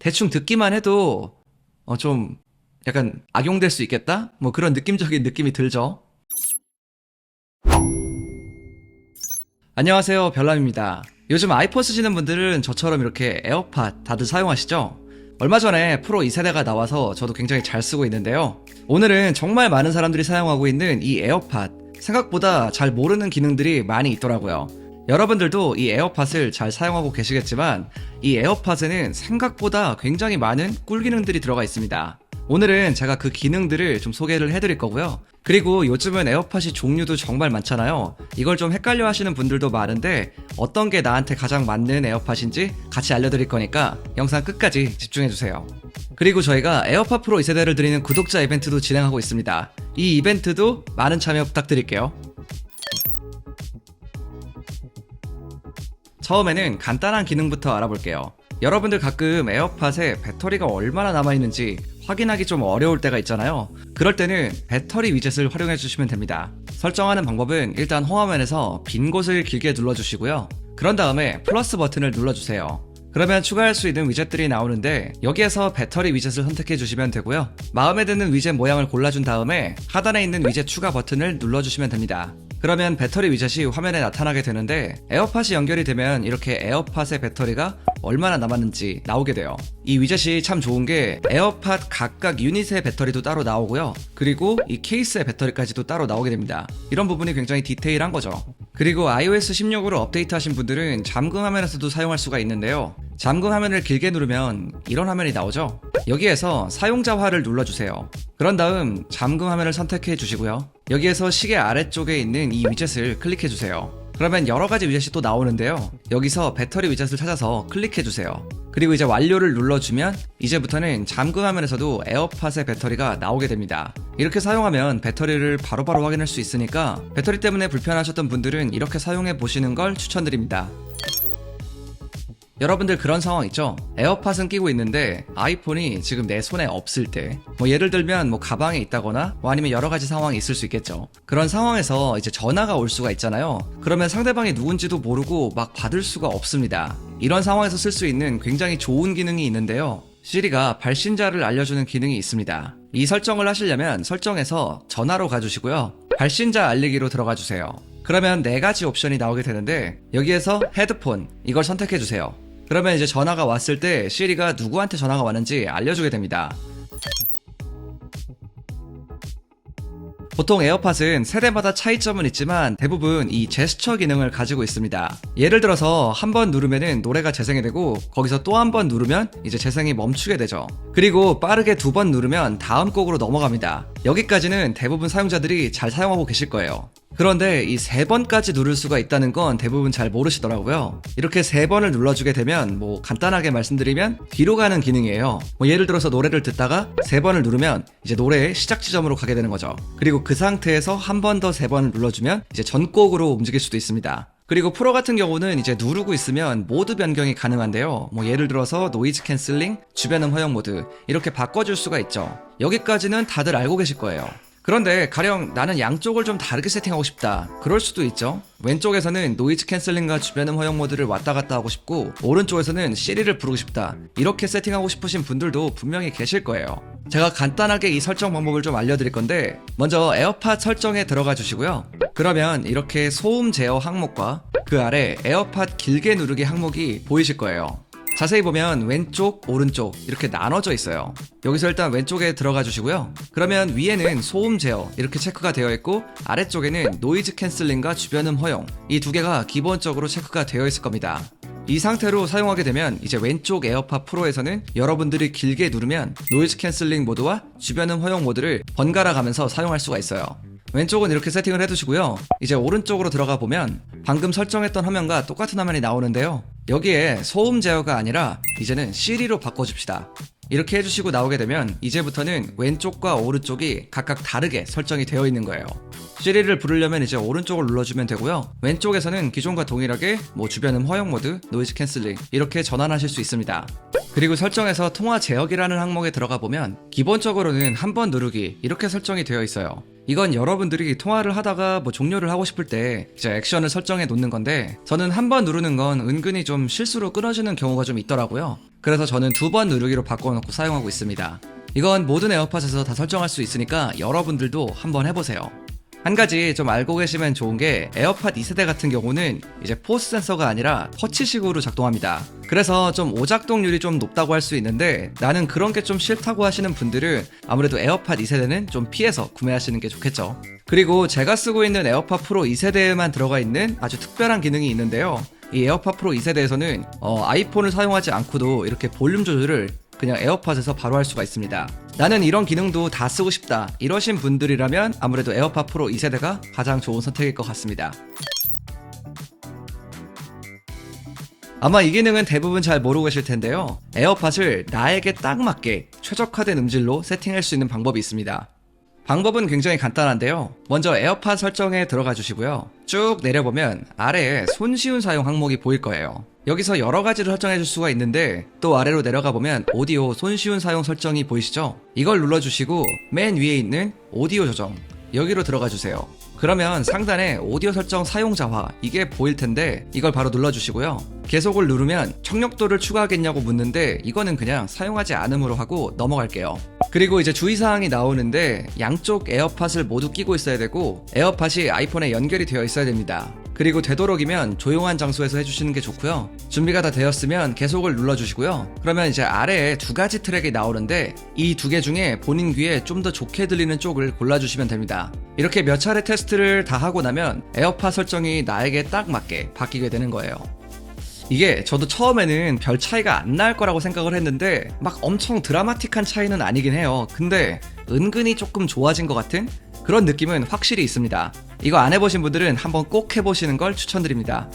대충 듣기만 해도 좀 약간 악용될 수 있겠다? 뭐 그런 느낌적인 느낌이 들죠. 안녕하세요, 별남입니다. 요즘 아이폰 쓰시는 분들은 저처럼 이렇게 에어팟 다들 사용하시죠? 얼마 전에 프로 2세대가 나와서 저도 굉장히 잘 쓰고 있는데요. 오늘은 정말 많은 사람들이 사용하고 있는 이 에어팟, 생각보다 잘 모르는 기능들이 많이 있더라고요. 여러분들도 이 에어팟을 잘 사용하고 계시겠지만 이 에어팟에는 생각보다 굉장히 많은 꿀 기능들이 들어가 있습니다. 오늘은 제가 그 기능들을 좀 소개를 해드릴 거고요. 그리고 요즘은 에어팟이 종류도 정말 많잖아요. 이걸 좀 헷갈려 하시는 분들도 많은데 어떤 게 나한테 가장 맞는 에어팟인지 같이 알려드릴 거니까 영상 끝까지 집중해주세요. 그리고 저희가 에어팟 프로 2세대를 드리는 구독자 이벤트도 진행하고 있습니다. 이 이벤트도 많은 참여 부탁드릴게요. 처음에는 간단한 기능부터 알아볼게요. 여러분들 가끔 에어팟에 배터리가 얼마나 남아있는지 확인하기 좀 어려울 때가 있잖아요. 그럴 때는 배터리 위젯을 활용해 주시면 됩니다. 설정하는 방법은 일단 홈화면에서 빈 곳을 길게 눌러주시고요. 그런 다음에 플러스 버튼을 눌러주세요. 그러면 추가할 수 있는 위젯들이 나오는데 여기에서 배터리 위젯을 선택해 주시면 되고요. 마음에 드는 위젯 모양을 골라준 다음에 하단에 있는 위젯 추가 버튼을 눌러주시면 됩니다. 그러면 배터리 위젯이 화면에 나타나게 되는데 에어팟이 연결이 되면 이렇게 에어팟의 배터리가 얼마나 남았는지 나오게 돼요. 이 위젯이 참 좋은 게 에어팟 각각 유닛의 배터리도 따로 나오고요. 그리고 이 케이스의 배터리까지도 따로 나오게 됩니다. 이런 부분이 굉장히 디테일한 거죠. 그리고 iOS 16으로 업데이트하신 분들은 잠금 화면에서도 사용할 수가 있는데요. 잠금 화면을 길게 누르면 이런 화면이 나오죠. 여기에서 사용자화를 눌러주세요. 그런 다음 잠금 화면을 선택해 주시고요. 여기에서 시계 아래쪽에 있는 이 위젯을 클릭해 주세요. 그러면 여러가지 위젯이 또 나오는데요. 여기서 배터리 위젯을 찾아서 클릭해 주세요. 그리고 이제 완료를 눌러주면 이제부터는 잠금 화면에서도 에어팟의 배터리가 나오게 됩니다. 이렇게 사용하면 배터리를 바로바로 확인할 수 있으니까 배터리 때문에 불편하셨던 분들은 이렇게 사용해 보시는 걸 추천드립니다. 여러분들 그런 상황 있죠? 에어팟은 끼고 있는데 아이폰이 지금 내 손에 없을 때 예를 들면 가방에 있다거나 아니면 여러 가지 상황이 있을 수 있겠죠. 그런 상황에서 이제 전화가 올 수가 있잖아요. 그러면 상대방이 누군지도 모르고 막 받을 수가 없습니다. 이런 상황에서 쓸 수 있는 굉장히 좋은 기능이 있는데요. 시리가 발신자를 알려주는 기능이 있습니다. 이 설정을 하시려면 설정에서 전화로 가주시고요. 발신자 알리기로 들어가 주세요. 그러면 4가지 옵션이 나오게 되는데 여기에서 헤드폰 이걸 선택해 주세요. 그러면 이제 전화가 왔을 때 시리가 누구한테 전화가 왔는지 알려주게 됩니다. 보통 에어팟은 세대마다 차이점은 있지만 대부분 이 제스처 기능을 가지고 있습니다. 예를 들어서 한 번 누르면은 노래가 재생이 되고 거기서 또 한 번 누르면 이제 재생이 멈추게 되죠. 그리고 빠르게 2번 누르면 다음 곡으로 넘어갑니다. 여기까지는 대부분 사용자들이 잘 사용하고 계실 거예요. 그런데 이 3번까지 누를 수가 있다는 건 대부분 잘 모르시더라고요. 이렇게 3번을 눌러주게 되면 간단하게 말씀드리면 뒤로 가는 기능이에요. 예를 들어서 노래를 듣다가 3번을 누르면 이제 노래의 시작 지점으로 가게 되는 거죠. 그리고 그 상태에서 한 번 더 3번을 눌러주면 이제 전곡으로 움직일 수도 있습니다. 그리고 프로 같은 경우는 이제 누르고 있으면 모드 변경이 가능한데요. 예를 들어서 노이즈 캔슬링, 주변음 허용 모드 이렇게 바꿔줄 수가 있죠. 여기까지는 다들 알고 계실 거예요. 그런데 가령 나는 양쪽을 좀 다르게 세팅하고 싶다. 그럴 수도 있죠. 왼쪽에서는 노이즈 캔슬링과 주변음 허용 모드를 왔다 갔다 하고 싶고 오른쪽에서는 시리를 부르고 싶다. 이렇게 세팅하고 싶으신 분들도 분명히 계실 거예요. 제가 간단하게 이 설정 방법을 좀 알려드릴 건데 먼저 에어팟 설정에 들어가 주시고요. 그러면 이렇게 소음 제어 항목과 그 아래 에어팟 길게 누르기 항목이 보이실 거예요. 자세히 보면 왼쪽, 오른쪽 이렇게 나눠져 있어요. 여기서 일단 왼쪽에 들어가 주시고요. 그러면 위에는 소음 제어 이렇게 체크가 되어 있고 아래쪽에는 노이즈 캔슬링과 주변음 허용 이 2개가 기본적으로 체크가 되어 있을 겁니다. 이 상태로 사용하게 되면 이제 왼쪽 에어팟 프로에서는 여러분들이 길게 누르면 노이즈 캔슬링 모드와 주변음 허용 모드를 번갈아 가면서 사용할 수가 있어요. 왼쪽은 이렇게 세팅을 해두시고요. 이제 오른쪽으로 들어가 보면 방금 설정했던 화면과 똑같은 화면이 나오는데요. 여기에 소음 제어가 아니라 이제는 시리로 바꿔줍시다. 이렇게 해주시고 나오게 되면 이제부터는 왼쪽과 오른쪽이 각각 다르게 설정이 되어 있는 거예요. 시리를 부르려면 이제 오른쪽을 눌러주면 되고요. 왼쪽에서는 기존과 동일하게 뭐 주변음 허용 모드, 노이즈 캔슬링 이렇게 전환하실 수 있습니다. 그리고 설정에서 통화 제어기라는 항목에 들어가 보면 기본적으로는 한 번 누르기 이렇게 설정이 되어 있어요. 이건 여러분들이 통화를 하다가 뭐 종료를 하고 싶을 때 이제 액션을 설정해 놓는 건데, 저는 한 번 누르는 건 은근히 좀 실수로 끊어지는 경우가 좀 있더라고요. 그래서 저는 2번 누르기로 바꿔놓고 사용하고 있습니다. 이건 모든 에어팟에서 다 설정할 수 있으니까 여러분들도 한번 해보세요. 한 가지 좀 알고 계시면 좋은 게, 에어팟 2세대 같은 경우는 이제 포스 센서가 아니라 터치식으로 작동합니다. 그래서 좀 오작동률이 좀 높다고 할 수 있는데, 나는 그런 게 좀 싫다고 하시는 분들은 아무래도 에어팟 2세대는 좀 피해서 구매하시는 게 좋겠죠. 그리고 제가 쓰고 있는 에어팟 프로 2세대에만 들어가 있는 아주 특별한 기능이 있는데요. 이 에어팟 프로 2세대에서는 아이폰을 사용하지 않고도 이렇게 볼륨 조절을 그냥 에어팟에서 바로 할 수가 있습니다. 나는 이런 기능도 다 쓰고 싶다 이러신 분들이라면 아무래도 에어팟 프로 2세대가 가장 좋은 선택일 것 같습니다. 아마 이 기능은 대부분 잘 모르고 계실 텐데요. 에어팟을 나에게 딱 맞게 최적화된 음질로 세팅할 수 있는 방법이 있습니다. 방법은 굉장히 간단한데요. 먼저 에어팟 설정에 들어가 주시고요. 쭉 내려보면 아래에 손쉬운 사용 항목이 보일 거예요. 여기서 여러 가지를 설정해 줄 수가 있는데, 또 아래로 내려가 보면 오디오 손쉬운 사용 설정이 보이시죠? 이걸 눌러주시고 맨 위에 있는 오디오 조정, 여기로 들어가 주세요. 그러면 상단에 오디오 설정 사용자화 이게 보일 텐데, 이걸 바로 눌러주시고요. 계속을 누르면 청력도를 추가하겠냐고 묻는데, 이거는 그냥 사용하지 않음으로 하고 넘어갈게요. 그리고 이제 주의사항이 나오는데, 양쪽 에어팟을 모두 끼고 있어야 되고 에어팟이 아이폰에 연결이 되어 있어야 됩니다. 그리고 되도록이면 조용한 장소에서 해주시는 게 좋고요. 준비가 다 되었으면 계속을 눌러주시고요. 그러면 이제 아래에 2가지 트랙이 나오는데, 이 2개 중에 본인 귀에 좀 더 좋게 들리는 쪽을 골라주시면 됩니다. 이렇게 몇 차례 테스트를 다 하고 나면 에어팟 설정이 나에게 딱 맞게 바뀌게 되는 거예요. 이게 저도 처음에는 별 차이가 안 날 거라고 생각을 했는데, 막 엄청 드라마틱한 차이는 아니긴 해요. 근데 은근히 조금 좋아진 것 같은 그런 느낌은 확실히 있습니다. 이거 안 해보신 분들은 한번 꼭 해보시는 걸 추천드립니다.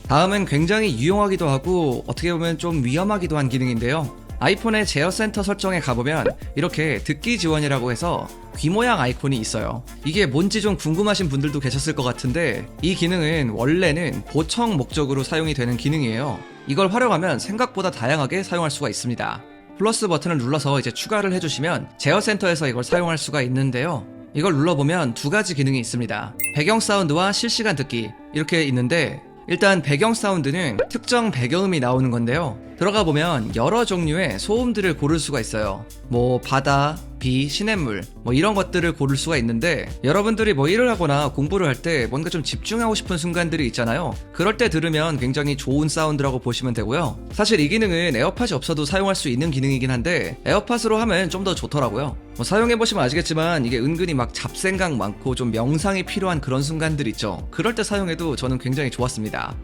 다음은 굉장히 유용하기도 하고 어떻게 보면 좀 위험하기도 한 기능인데요. 아이폰의 제어 센터 설정에 가보면 이렇게 듣기 지원이라고 해서 귀 모양 아이콘이 있어요. 이게 뭔지 좀 궁금하신 분들도 계셨을 것 같은데, 이 기능은 원래는 보청 목적으로 사용이 되는 기능이에요. 이걸 활용하면 생각보다 다양하게 사용할 수가 있습니다. 플러스 버튼을 눌러서 이제 추가를 해주시면 제어 센터에서 이걸 사용할 수가 있는데요. 이걸 눌러보면 2가지 기능이 있습니다. 배경 사운드와 실시간 듣기 이렇게 있는데, 일단 배경 사운드는 특정 배경음이 나오는 건데요. 들어가 보면 여러 종류의 소음들을 고를 수가 있어요. 뭐 바다, 비, 시냇물 뭐 이런 것들을 고를 수가 있는데, 여러분들이 뭐 일을 하거나 공부를 할 때 뭔가 좀 집중하고 싶은 순간들이 있잖아요. 그럴 때 들으면 굉장히 좋은 사운드라고 보시면 되고요. 사실 이 기능은 에어팟이 없어도 사용할 수 있는 기능이긴 한데, 에어팟으로 하면 좀 더 좋더라고요. 뭐 사용해보시면 아시겠지만 이게 은근히 막 잡생각 많고 좀 명상이 필요한 그런 순간들 있죠. 그럴 때 사용해도 저는 굉장히 좋았습니다.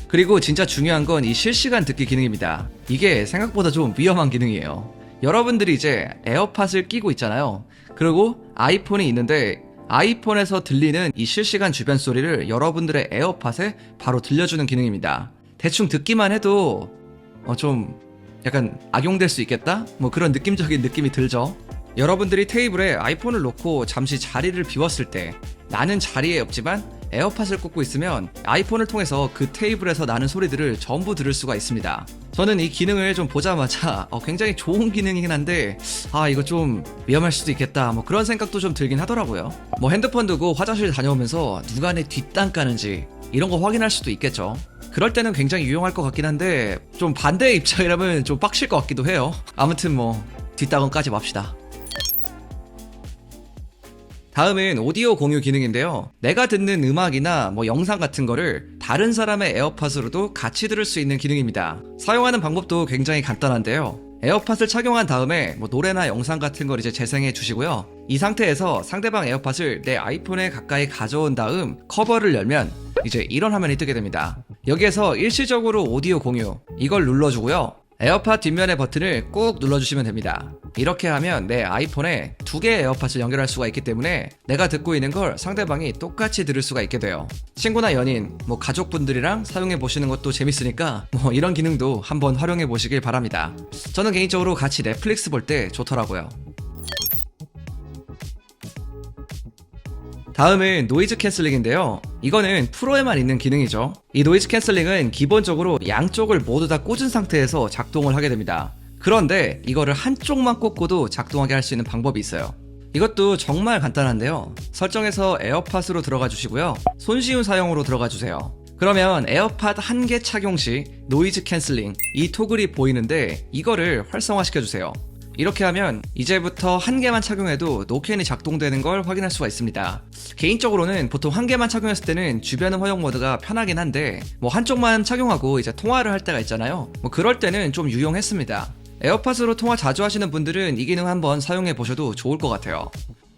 그리고 진짜 중요한 건 이 실시간 듣기 기능입니다. 이게 생각보다 좀 위험한 기능이에요. 여러분들이 이제 에어팟을 끼고 있잖아요. 그리고 아이폰이 있는데, 아이폰에서 들리는 이 실시간 주변 소리를 여러분들의 에어팟에 바로 들려주는 기능입니다. 대충 듣기만 해도 좀 약간 악용될 수 있겠다? 뭐 그런 느낌적인 느낌이 들죠. 여러분들이 테이블에 아이폰을 놓고 잠시 자리를 비웠을 때, 나는 자리에 없지만 에어팟을 꽂고 있으면 아이폰을 통해서 그 테이블에서 나는 소리들을 전부 들을 수가 있습니다. 저는 이 기능을 좀 보자마자 굉장히 좋은 기능이긴 한데, 이거 좀 위험할 수도 있겠다 뭐 그런 생각도 좀 들긴 하더라고요. 뭐 핸드폰 두고 화장실 다녀오면서 누가 내 뒷땅 까는지 이런 거 확인할 수도 있겠죠. 그럴 때는 굉장히 유용할 것 같긴 한데, 좀 반대의 입장이라면 좀 빡칠 것 같기도 해요. 아무튼 뭐 뒷땅은 까지 맙시다. 다음은 오디오 공유 기능인데요. 내가 듣는 음악이나 뭐 영상 같은 거를 다른 사람의 에어팟으로도 같이 들을 수 있는 기능입니다. 사용하는 방법도 굉장히 간단한데요. 에어팟을 착용한 다음에 뭐 노래나 영상 같은 걸 이제 재생해 주시고요. 이 상태에서 상대방 에어팟을 내 아이폰에 가까이 가져온 다음 커버를 열면 이제 이런 화면이 뜨게 됩니다. 여기에서 일시적으로 오디오 공유 이걸 눌러주고요. 에어팟 뒷면의 버튼을 꾹 눌러주시면 됩니다. 이렇게 하면 내 아이폰에 2개의 에어팟을 연결할 수가 있기 때문에 내가 듣고 있는 걸 상대방이 똑같이 들을 수가 있게 돼요. 친구나 연인, 가족분들이랑 사용해 보시는 것도 재밌으니까 이런 기능도 한번 활용해 보시길 바랍니다. 저는 개인적으로 같이 넷플릭스 볼 때 좋더라고요. 다음은 노이즈 캔슬링인데요. 이거는 프로에만 있는 기능이죠. 이 노이즈 캔슬링은 기본적으로 양쪽을 모두 다 꽂은 상태에서 작동을 하게 됩니다. 그런데 이거를 한쪽만 꽂고도 작동하게 할 수 있는 방법이 있어요. 이것도 정말 간단한데요. 설정에서 에어팟으로 들어가 주시고요. 손쉬운 사용으로 들어가 주세요. 그러면 에어팟 1개 착용 시 노이즈 캔슬링 이 토글이 보이는데 이거를 활성화시켜 주세요. 이렇게 하면 이제부터 1개만 착용해도 노캔이 작동되는 걸 확인할 수가 있습니다. 개인적으로는 보통 1개만 착용했을 때는 주변음 허용 모드가 편하긴 한데 한쪽만 착용하고 이제 통화를 할 때가 있잖아요. 그럴 때는 좀 유용했습니다. 에어팟으로 통화 자주 하시는 분들은 이 기능 한번 사용해 보셔도 좋을 것 같아요.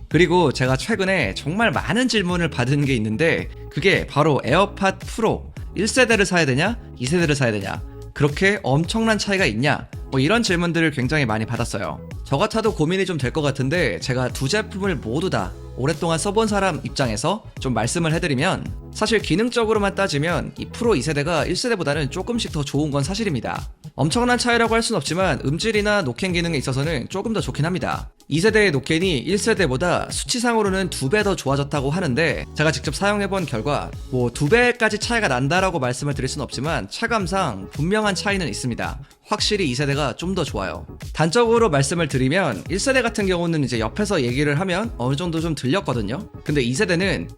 그리고 제가 최근에 정말 많은 질문을 받은 게 있는데 그게 바로 에어팟 프로 1세대를 사야 되냐 2세대를 사야 되냐 그렇게 엄청난 차이가 있냐 이런 질문들을 굉장히 많이 받았어요. 저 같아도 고민이 좀 될 것 같은데 제가 두 제품을 모두 다 오랫동안 써본 사람 입장에서 좀 말씀을 해드리면 사실 기능적으로만 따지면 이 프로 2세대가 1세대보다는 조금씩 더 좋은 건 사실입니다. 엄청난 차이라고 할 순 없지만 음질이나 노캔 기능에 있어서는 조금 더 좋긴 합니다. 2세대의 노캔이 1세대보다 수치상으로는 2배 더 좋아졌다고 하는데 제가 직접 사용해본 결과 2배까지 차이가 난다라고 말씀을 드릴 순 없지만 체감상 분명한 차이는 있습니다. 확실히 2세대가 좀 더 좋아요. 단적으로 말씀을 드리면 1세대 같은 경우는 이제 옆에서 얘기를 하면 어느 정도 좀 들렸거든요. 근데 2세대는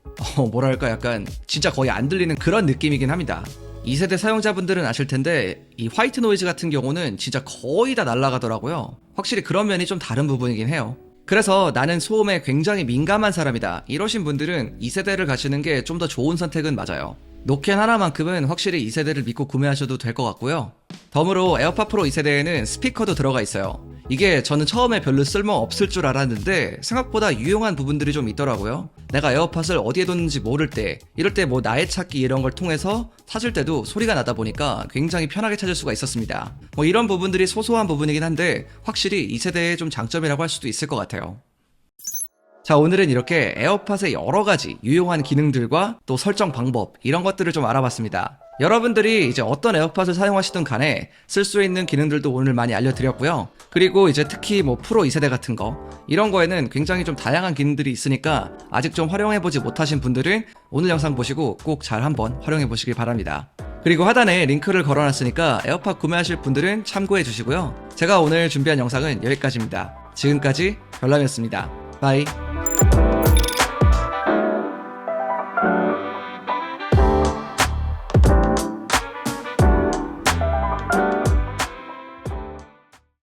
뭐랄까 약간 진짜 거의 안 들리는 그런 느낌이긴 합니다. 2세대 사용자분들은 아실 텐데 이 화이트 노이즈 같은 경우는 진짜 거의 다 날아가더라고요. 확실히 그런 면이 좀 다른 부분이긴 해요. 그래서 나는 소음에 굉장히 민감한 사람이다 이러신 분들은 2세대를 가시는 게 좀 더 좋은 선택은 맞아요. 노캔 하나만큼은 확실히 2세대를 믿고 구매하셔도 될 것 같고요. 덤으로 에어팟 프로 2세대에는 스피커도 들어가 있어요. 이게 저는 처음에 별로 쓸모 없을 줄 알았는데 생각보다 유용한 부분들이 좀 있더라고요. 내가 에어팟을 어디에 뒀는지 모를 때 이럴 때 나의 찾기 이런 걸 통해서 찾을 때도 소리가 나다 보니까 굉장히 편하게 찾을 수가 있었습니다. 이런 부분들이 소소한 부분이긴 한데 확실히 2세대의 좀 장점이라고 할 수도 있을 것 같아요. 자, 오늘은 이렇게 에어팟의 여러가지 유용한 기능들과 또 설정 방법 이런 것들을 좀 알아봤습니다. 여러분들이 이제 어떤 에어팟을 사용하시든 간에 쓸 수 있는 기능들도 오늘 많이 알려드렸고요. 그리고 이제 특히 프로 2세대 같은 거 이런 거에는 굉장히 좀 다양한 기능들이 있으니까 아직 좀 활용해보지 못하신 분들은 오늘 영상 보시고 꼭 잘 한번 활용해보시길 바랍니다. 그리고 하단에 링크를 걸어놨으니까 에어팟 구매하실 분들은 참고해 주시고요. 제가 오늘 준비한 영상은 여기까지입니다. 지금까지 별남이었습니다. 바이.